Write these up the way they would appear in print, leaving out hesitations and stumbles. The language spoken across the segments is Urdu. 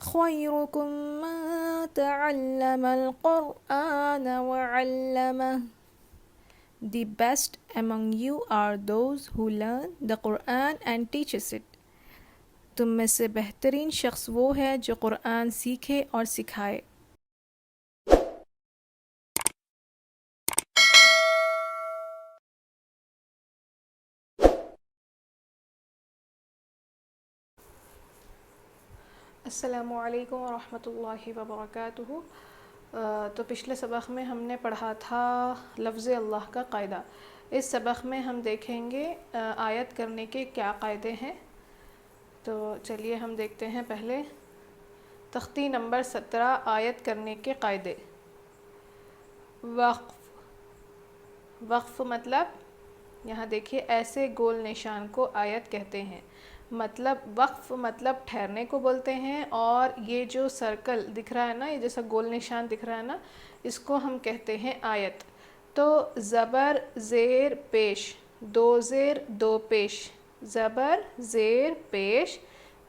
خيركم من تعلم القرآن وعلمه. The best among you are those who learn the Quran and teaches it. تم میں سے بہترین شخص وہ ہے جو قرآن سیکھے اور سکھائے. السلام علیکم ورحمۃ اللہ وبرکاتہ. تو پچھلے سبق میں ہم نے پڑھا تھا لفظ اللہ کا قاعدہ. اس سبق میں ہم دیکھیں گے آیت کرنے کے کیا قاعدے ہیں. تو چلیے ہم دیکھتے ہیں پہلے تختی نمبر 17 آیت کرنے کے قاعدے. وقف. وقف مطلب یہاں دیکھیے ایسے گول نشان کو آیت کہتے ہیں. مطلب وقف مطلب ٹھہرنے کو بولتے ہیں، اور یہ جو سرکل دکھ رہا ہے نا، یہ جیسا گول نشان دکھ رہا ہے نا، اس کو ہم کہتے ہیں آیت. تو زبر زیر پیش، دو زیر دو پیش، زبر زیر پیش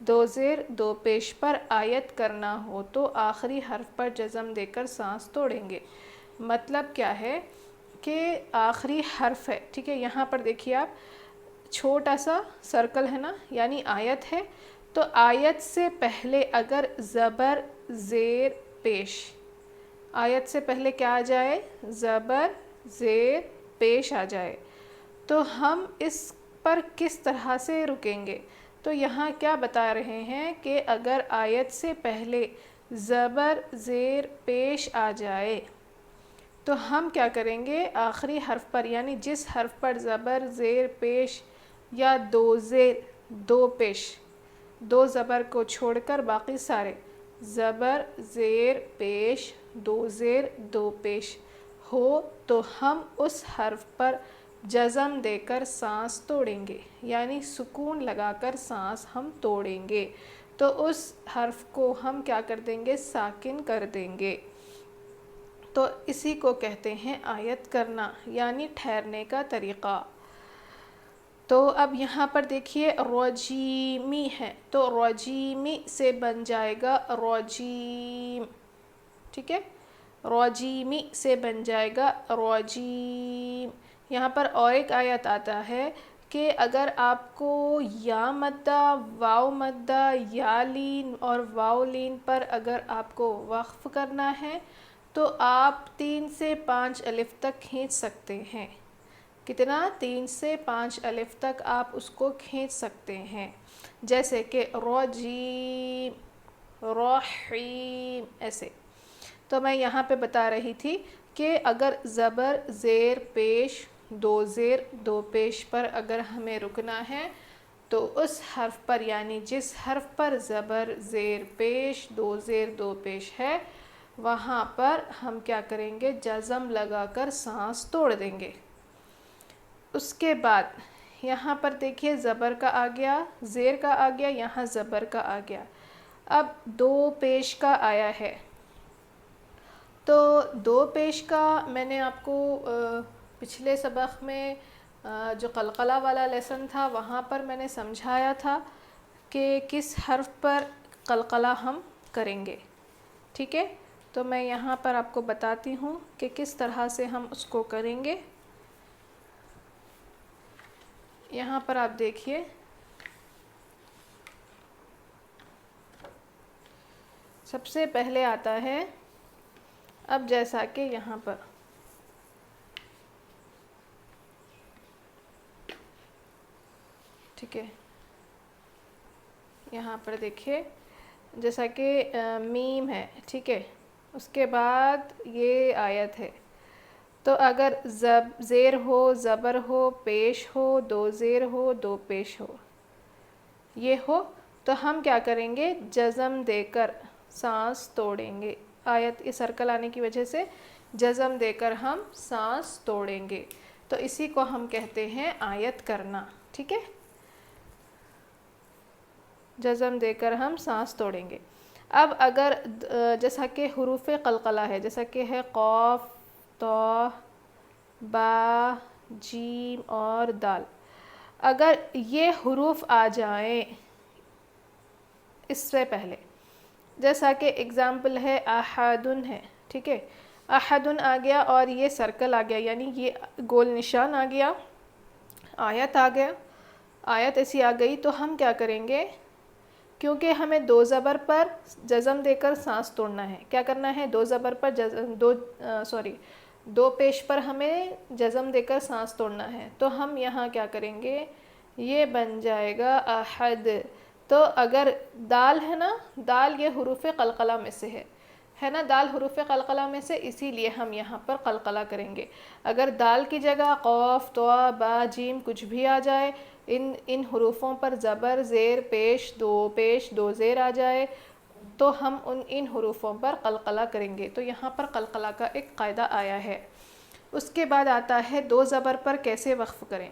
دو زیر دو پیش پر آیت کرنا ہو تو آخری حرف پر جزم دے کر سانس توڑیں گے. مطلب کیا ہے کہ آخری حرف ہے، ٹھیک ہے. یہاں پر دیکھیے آپ چھوٹا سا سرکل ہے نا، یعنی آیت ہے. تو آیت سے پہلے اگر زبر زیر پیش، آیت سے پہلے کیا آ جائے؟ زبر زیر پیش آ جائے، تو ہم اس پر کس طرح سے رکیں گے؟ تو یہاں کیا بتا رہے ہیں کہ اگر آیت سے پہلے زبر زیر پیش آ جائے تو ہم کیا کریں گے؟ آخری حرف پر، یعنی جس حرف پر زبر زیر پیش یا دو زیر دو پیش، دو زبر کو چھوڑ کر باقی سارے زبر زیر پیش دو زیر دو پیش ہو تو ہم اس حرف پر جزم دے کر سانس توڑیں گے، یعنی سکون لگا کر سانس ہم توڑیں گے. تو اس حرف کو ہم کیا کر دیں گے؟ ساکن کر دیں گے. تو اسی کو کہتے ہیں آیت کرنا، یعنی ٹھہرنے کا طریقہ. تو اب یہاں پر دیکھیے رجیمی ہے، تو رجیمی سے بن جائے گا رجیم، ٹھیک ہے. رجیمی سے بن جائے گا رجیم. یہاں پر اور ایک آیت آتا ہے کہ اگر آپ کو یا مدہ، واو مدہ، یا لین اور واو لین پر اگر آپ کو وقف کرنا ہے تو آپ 3 سے 5 الف تک کھینچ سکتے ہیں. کتنا؟ 3 سے 5 الف تک آپ اس کو کھینچ سکتے ہیں. جیسے کہ رجیم، رحیم، ایسے. تو میں یہاں پہ بتا رہی تھی کہ اگر زبر زیر پیش دو زیر دو پیش پر اگر ہمیں رکنا ہے تو اس حرف پر، یعنی جس حرف پر زبر زیر پیش دو زیر دو پیش ہے، وہاں پر ہم کیا کریں گے؟ جزم لگا کر سانس توڑ دیں گے. اس کے بعد یہاں پر دیکھیے زبر کا آ گیا، زیر کا آ گیا، یہاں زبر کا آ گیا. اب دو پیش کا آیا ہے. تو دو پیش کا میں نے آپ کو پچھلے سبق میں جو قلقلہ والا لیسن تھا وہاں پر میں نے سمجھایا تھا کہ کس حرف پر قلقلہ ہم کریں گے، ٹھیک ہے. تو میں یہاں پر آپ کو بتاتی ہوں کہ کس طرح سے ہم اس کو کریں گے. یہاں پر آپ دیکھیے سب سے پہلے آتا ہے، اب جیسا کہ یہاں پر ٹھیک ہے، یہاں پر دیکھیے جیسا کہ میم ہے، ٹھیک ہے. اس کے بعد یہ آیت ہے. تو اگر زیر ہو، زبر ہو، پیش ہو، دو زیر ہو دو پیش ہو، یہ ہو تو ہم کیا کریں گے؟ جزم دے کر سانس توڑیں گے. آیت یہ سرکل آنے کی وجہ سے جزم دے کر ہم سانس توڑیں گے. تو اسی کو ہم کہتے ہیں آیت کرنا، ٹھیک ہے. جزم دے کر ہم سانس توڑیں گے. اب اگر جیسا کہ حروف قلقلہ ہے، جیسا کہ ہے قاف، طا، با، جیم اور دال، اگر یہ حروف آ جائیں اس سے پہلے جیسا کہ اگزامپل ہے احدن ہے، ٹھیک ہے، احدن آ گیا اور یہ سرکل آ گیا، یعنی یہ گول نشان آ گیا، آیت آ گیا، آیت ایسی آ گئی تو ہم کیا کریں گے؟ کیونکہ ہمیں دو زبر پر جزم دے کر سانس توڑنا ہے، کیا کرنا ہے؟ دو زبر پر دو پیش پر ہمیں جزم دے کر سانس توڑنا ہے، تو ہم یہاں کیا کریں گے؟ یہ بن جائے گا احد۔ تو اگر دال ہے نا، دال یہ حروف قلقلہ میں سے ہے نا، دال حروف قلقلہ میں سے، اسی لیے ہم یہاں پر قلقلہ کریں گے۔ اگر دال کی جگہ قاف، طا، با، جیم کچھ بھی آ جائے، ان حروفوں پر زبر، زیر، پیش دو زیر آ جائے تو ہم ان حروفوں پر قلقلہ کریں گے۔ تو یہاں پر قلقلہ کا ایک قاعدہ آیا ہے۔ اس کے بعد آتا ہے دو زبر پر کیسے وقف کریں،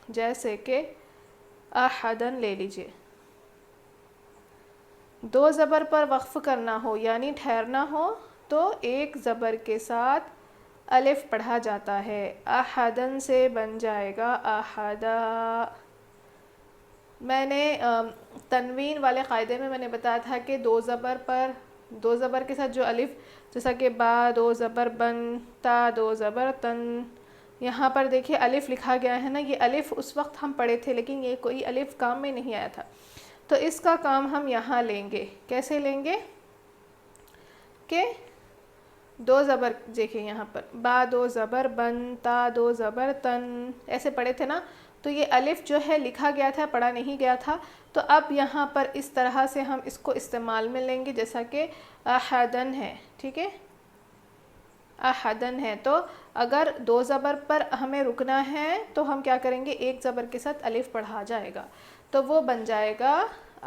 جیسے کہ احدن لے لیجئے، دو زبر پر وقف کرنا ہو یعنی ٹھہرنا ہو تو ایک زبر کے ساتھ الف پڑھا جاتا ہے، احدن سے بن جائے گا احدا۔ میں نے تنوین والے قاعدے میں نے بتایا تھا کہ دو زبر کے ساتھ جو الف، جیسا کہ با دو زبر بن، تا دو زبر تن، یہاں پر دیکھیے الف لکھا گیا ہے نا، یہ الف اس وقت ہم پڑھے تھے لیکن یہ کوئی الف کام میں نہیں آیا تھا، تو اس کا کام ہم یہاں لیں گے۔ کیسے لیں گے؟ کہ دو زبر، دیکھیں یہاں پر با دو زبر بن، تا دو زبر تن، ایسے پڑھے تھے نا، تو یہ الف جو ہے لکھا گیا تھا، پڑھا نہیں گیا تھا، تو اب یہاں پر اس طرح سے ہم اس کو استعمال میں لیں گے، جیسا کہ احدن ہے، ٹھیک ہے، احدن ہے۔ تو اگر دو زبر پر ہمیں رکنا ہے تو ہم کیا کریں گے؟ ایک زبر کے ساتھ الف پڑھا جائے گا، تو وہ بن جائے گا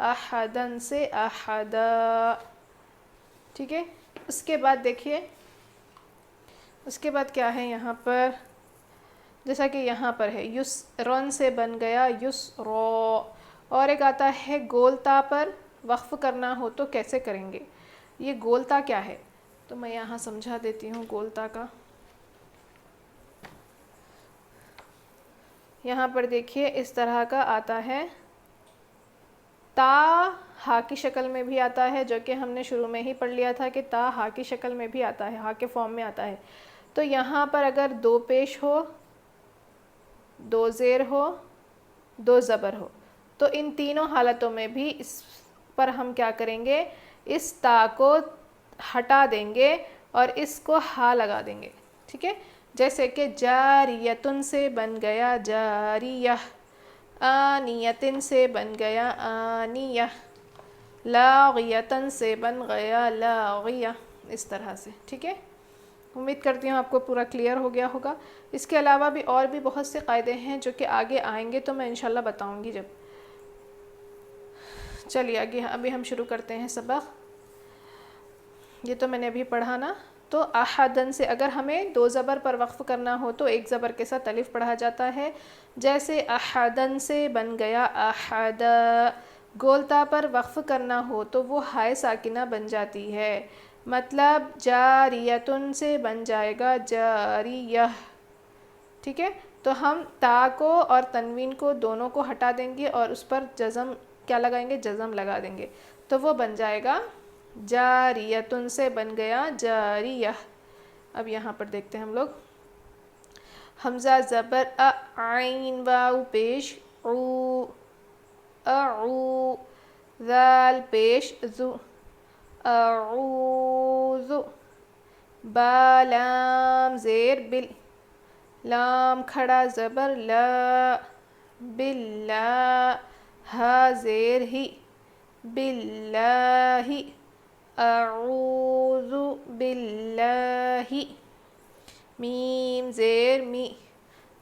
احدن سے احدا، ٹھیک ہے۔ اس کے بعد دیکھیے، اس کے بعد کیا ہے یہاں پر، جیسا کہ یہاں پر ہے یسرن سے بن گیا یسرو، اور ایک آتا ہے گول تا پر وقف کرنا ہو تو کیسے کریں گے؟ یہ گول تا کیا ہے؟ تو میں یہاں سمجھا دیتی ہوں گول تا کا۔ یہاں پر دیکھیے اس طرح کا آتا ہے، تا ہا کی شکل میں بھی آتا ہے، جو کہ ہم نے شروع میں ہی پڑھ لیا تھا کہ تا ہا کی شکل میں بھی آتا ہے، ہا کے فارم میں آتا ہے۔ تو یہاں پر اگر دو پیش ہو، دو زیر ہو، دو زبر ہو، تو ان تینوں حالتوں میں بھی اس پر ہم کیا کریں گے؟ اس تا کو ہٹا دیں گے اور اس کو ہا لگا دیں گے، ٹھیک ہے۔ جیسے کہ جاریتن سے بن گیا جاریہ، آنیتن سے بن گیا آنیہ، لاغیتن سے بن گیا لاغیہ، اس طرح سے، ٹھیک ہے۔ امید کرتی ہوں آپ کو پورا کلیئر ہو گیا ہوگا۔ اس کے علاوہ بھی اور بھی بہت سے قاعدے ہیں جو کہ آگے آئیں گے تو میں انشاءاللہ بتاؤں گی جب۔ چلیے آگے ابھی ہم شروع کرتے ہیں سبق۔ یہ تو میں نے ابھی پڑھا نا، تو احدن سے اگر ہمیں دو زبر پر وقف کرنا ہو تو ایک زبر کے ساتھ الف پڑھا جاتا ہے، جیسے احدن سے بن گیا احدا۔ گول تا پر وقف کرنا ہو تو وہ ہائے ساکنہ بن جاتی ہے، مطلب جاریتن سے بن جائے گا جاریہ، ٹھیک ہے۔ تو ہم تا کو اور تنوین کو دونوں کو ہٹا دیں گے اور اس پر جزم کیا لگائیں گے؟ جزم لگا دیں گے، تو وہ بن جائے گا جاریتن سے بن گیا جاریہ۔ اب یہاں پر دیکھتے ہیں ہم لوگ، حمزہ زبر ا، عین واو پیش عو، اعو، ذال پیش ذو، اعوذ، با لام زیر بل، لام کھڑا زبر لا، باللہ، ہا زیر ہی، باللہ، اعوذ باللہ، میم زیر می،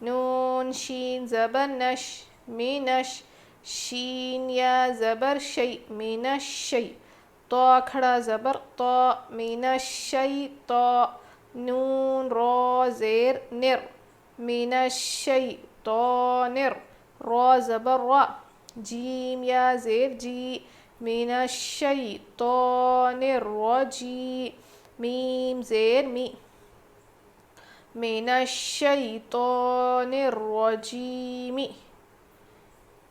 نون شین زبر نش، مینش، شین یا زبر شی، من الشی، طا کھڑا زبر طا، من الشیطا، نون را زیر نر، من الشیطان، را زبر را، جیم یا زیر جی، من الشیطان الرجیم، میم زیر می، من الشیطان الرجیم،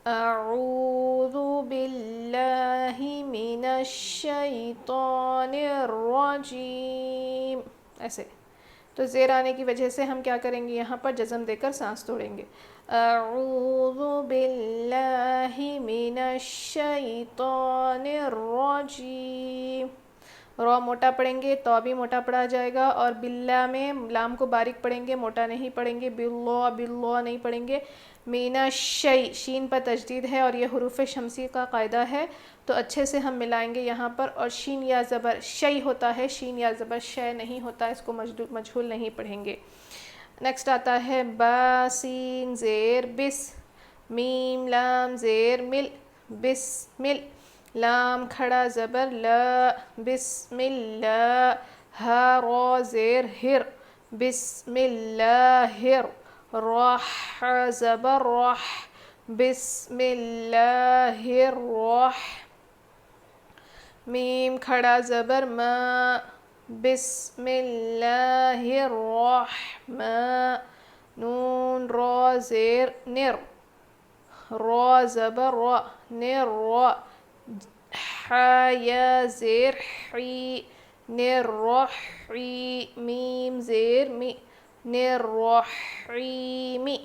اعوذ باللہ من الشیطان الرجیم، ایسے۔ تو زیر آنے کی وجہ سے ہم کیا کریں گے، یہاں پر جزم دے کر سانس توڑیں گے۔ اعوذ باللہ من الشیطان الرجیم، رو موٹا پڑھیں گے تو بھی موٹا پڑھا جائے گا، اور باللہ میں لام کو باریک پڑھیں گے، موٹا نہیں پڑھیں گے، باللہ نہیں پڑھیں گے۔ من الشی، شین پر تشدید ہے اور یہ حروف شمسی کا قاعدہ ہے، تو اچھے سے ہم ملائیں گے یہاں پر، اور شین یا زبر شی ہوتا ہے، شین یا زبر شے نہیں ہوتا، اس کو مجہول نہیں پڑھیں گے۔ نیکسٹ آتا ہے با سین زیر بس، میم لام زیر مل، بسمل، لام کھڑا زبر لا، بسم اللہ، ہا را زیر ہر، بسم اللہ، راح زبر راح، بسم اللہ الراح، میم کھڑا زبر ما، بسم اللہ الرحمن، نون را زیر نر، را زبر را، نر را، حا یا زیر حی، نر رحی، میم زیر می، نر رحیمی،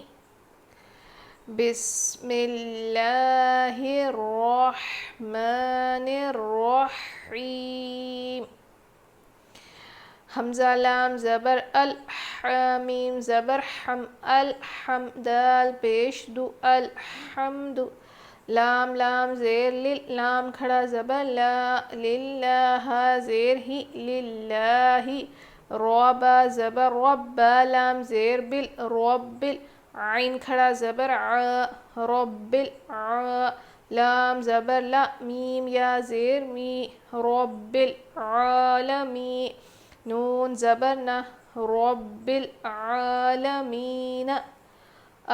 بسم اللہ الرحمن الرحیم۔ حمزہ لام زبر ال، میم زبر حم، الحم، دال پیش دو، الحمد، لام زیر لل، لام کھڑا زبر لا، للہ زیر ہی، للہ، ربا زبر رب، لام زیر بل، رب، عین کھڑا زبر ع، رب الع، لام زبر لا، میم یا زیر می، رب العالمین، نون زبر نہ، رب العالمین،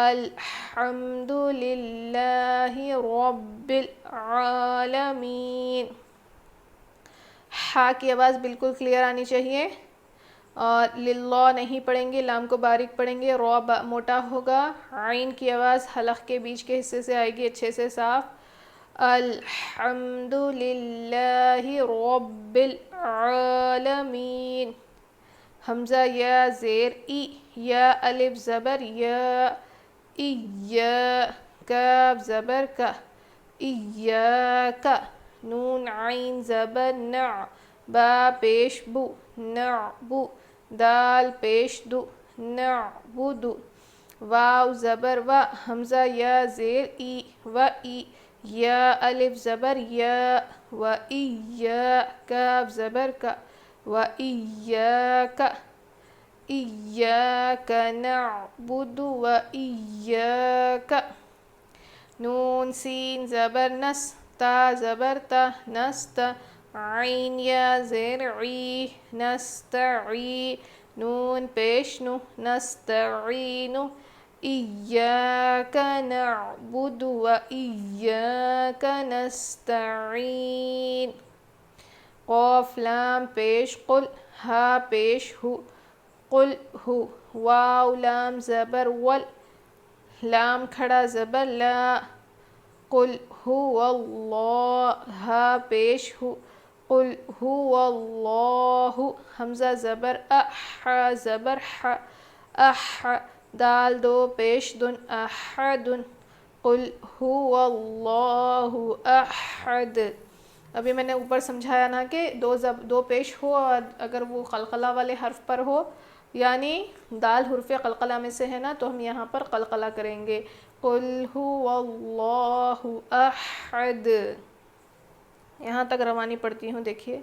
الحمد للہ رب العالمین۔ ہا کی آواز بالکل کلیئر آنی چاہیے، اور للہ نہیں پڑھیں گے، لام کو باریک پڑھیں گے، رو موٹا ہوگا، عین کی آواز حلق کے بیچ کے حصے سے آئے گی اچھے سے صاف۔ الحمد للہ رب العالمین۔ حمزہ یا زیر ای، یا الف زبر یا، یا، کاف زبر کا، ایاک، نون عین زبر نع، با پیش بو، نعبو، دال پیش دو، نعبدو، واو زبر و، حمزہ یا زیر ای، و ای، یا الف زبر یا، و ایا، کاف زبر کا، و ایاک، ایاک نعبد و ایاک، نون سین زبر نس، تا زبر تا، نست، عین یا زیر عی، نستعی، نون پیش نو، نستعین، ایاک نعبد و ایاک نستعین، قاف لام پیش قل، ہا پیش ہو، قل ہو، واو لام زبر ول، لام کھڑا زبر لا، قل هو اللہ، ہا پیش ہو، قل هو اللہ، حمزہ زبر اح، زبر ح، اح، دال دو پیش دن، احد، قل هو اللہ احد۔ ابھی میں نے اوپر سمجھایا نا کہ دو پیش ہو، اور اگر وہ قلقلہ والے حرف پر ہو، یعنی دال حرف قلقلہ میں سے ہے نا، تو ہم یہاں پر قلقلہ کریں گے، قل هو اللہ احد۔ یہاں تک روانی پڑھتی ہوں، دیکھیے۔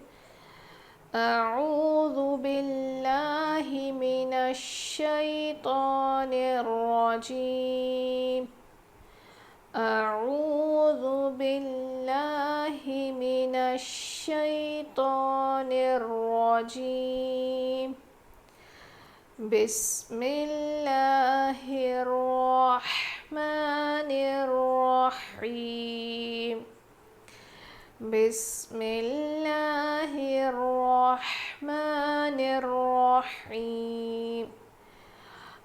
اعوذ باللہ من الشیطان الرجیم، اعوذ باللہ من الشیطان الرجیم، بسم اللہ الرحمن الرحیم، بسم اللہ الرحمن الرحیم،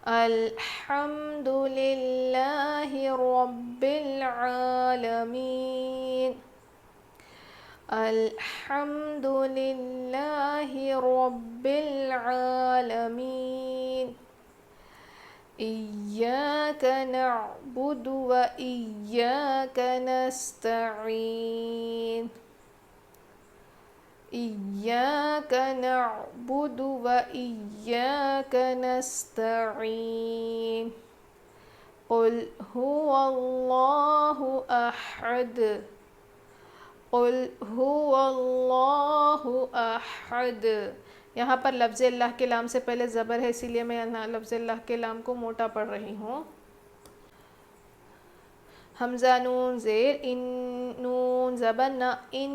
الحمد للہ رب العالمین، الحمد للہ رب العالمین، ایاک نعبد و ایاک نستعین، ایاک نعبد و ایاک نستعین، قل هو اللہ احد، قل هو اللہ احد۔ یہاں پر لفظ اللہ کے لام سے پہلے زبر ہے، اسی لیے میں یہاں لفظ اللہ کے لام کو موٹا پڑھ رہی ہوں۔ حمزہ نون زیر ان، نون زبر نا، ان،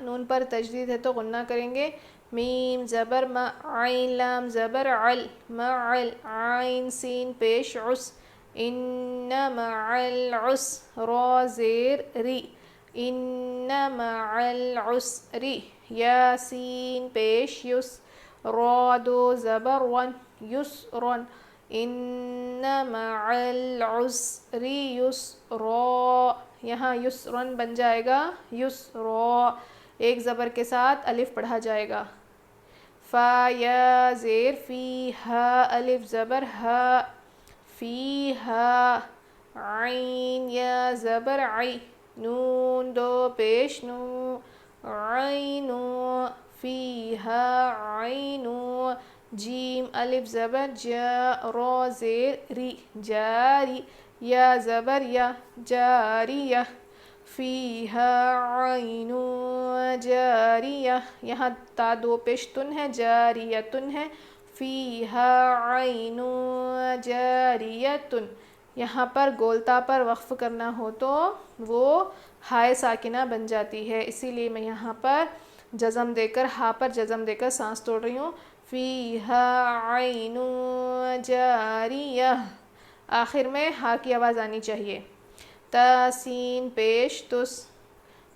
نون پر تجدید ہے تو غنہ کریں گے۔ میم زبر ما، عین لام زبر عل، معل، عین سین پیش عس، ان مع العسر، را زیر ری، ان مع العسر، یا سین پیش یس، را دو زبر ون، یسرن، ان مع العسر یسرا، یہاں یسرن بن جائے گا یسرا، ایک زبر کے ساتھ الف پڑھا جائے گا۔ فا یا زیر فی، ہا الف زبر ہا، فی ہا، عین یا زبر عی، نون دو پیش نو، عینو، فی ہا عینو، جیم الف زبر جا، را زیر ری، جاری، یا زبر یا، جاریہ، فیہا عین جاریہ، یہاں تا دو پیش تن ہے، جاریتن ہے، فیہا عین جاریتن۔ یہاں پر گولتا پر وقف کرنا ہو تو وہ ہائے ساکنہ بن جاتی ہے، اسی لیے میں یہاں پر جزم دے کر، ہا پر جزم دے کر سانس توڑ رہی ہوں۔ فیہا عین جاریہ، آخر میں ہا کی آواز آنی چاہیے۔ تا سین پیش تس،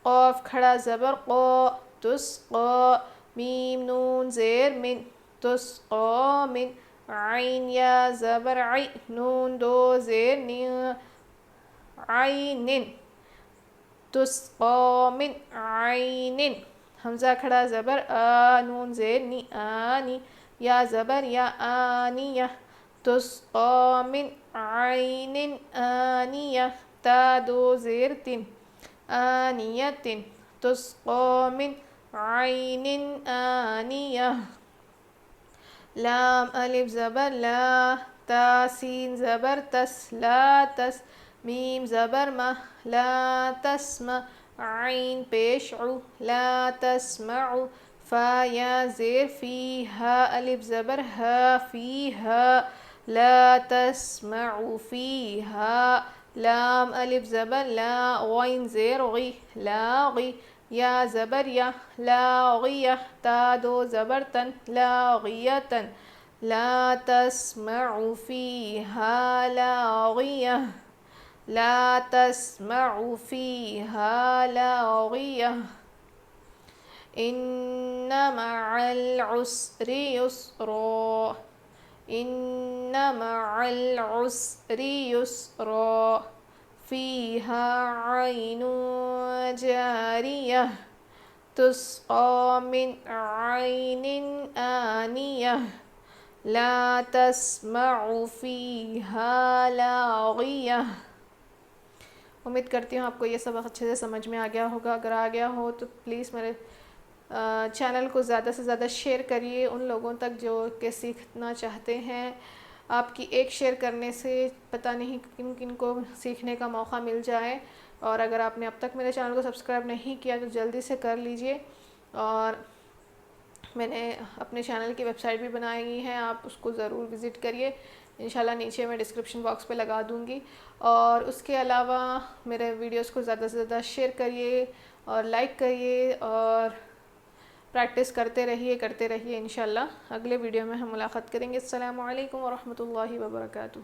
قاف کھڑا زبر قا، تسقا، میم نون زیر من، تسقا من، عین یا زبر عی، نون دو زیر نی، عینن، تسقا من عین، حمزہ کھڑا زبر آ، نون زیر نی، آنی، یا زبر یا، آنیہ، تسقا من عین آنیہ، تا دو زیر تن، آنیتن، تسقا من عین آنیہ، لام الف زبر لا، تا سین زبر تس، لا تس، میم زبر ما، لا تسمع، عین پیش عو، لا تسمع، فا یا زیر فی، ہا الف زبر ہا، فیہا، لا تسمع فیہا، لام الف زبر لا، غین زیر غی، لاغی، یا زبر یا، لاغیہ، تا دو زبر تن، لاغیتن، لا تسمع فیہا لاغیہ، لا تسمع فیہا لاغیہ، ان مع العسر یسرا، ان مع العسر یسرا، فیہا عین جاریہ، تسقا من عین آنیہ، لا تسمع فیہا لاغیہ۔ امید کرتی ہوں آپ کو یہ سبق اچھے سے سمجھ میں آ گیا ہوگا، اگر آ گیا ہو تو پلیز میرے چینل کو زیادہ سے زیادہ شیئر کریے ان لوگوں تک جو کہ سیکھنا چاہتے ہیں۔ آپ کی ایک شیئر کرنے سے پتہ نہیں کن کن کو سیکھنے کا موقع مل جائے، اور اگر آپ نے اب تک میرے چینل کو سبسکرائب نہیں کیا تو جلدی سے کر لیجئے، اور میں نے اپنے چینل کی ویب سائٹ بھی بنائی ہے، آپ اس کو ضرور وزٹ کریے، انشاءاللہ نیچے میں ڈسکرپشن باکس پہ لگا دوں گی۔ اور اس کے علاوہ میرے ویڈیوز کو زیادہ سے زیادہ شیئر کریے اور لائک کریے، اور پریکٹس کرتے رہیے انشاءاللہ۔ اگلے ویڈیو میں ہم ملاقات کریں گے۔ السلام علیکم ورحمۃ اللہ وبرکاتہ۔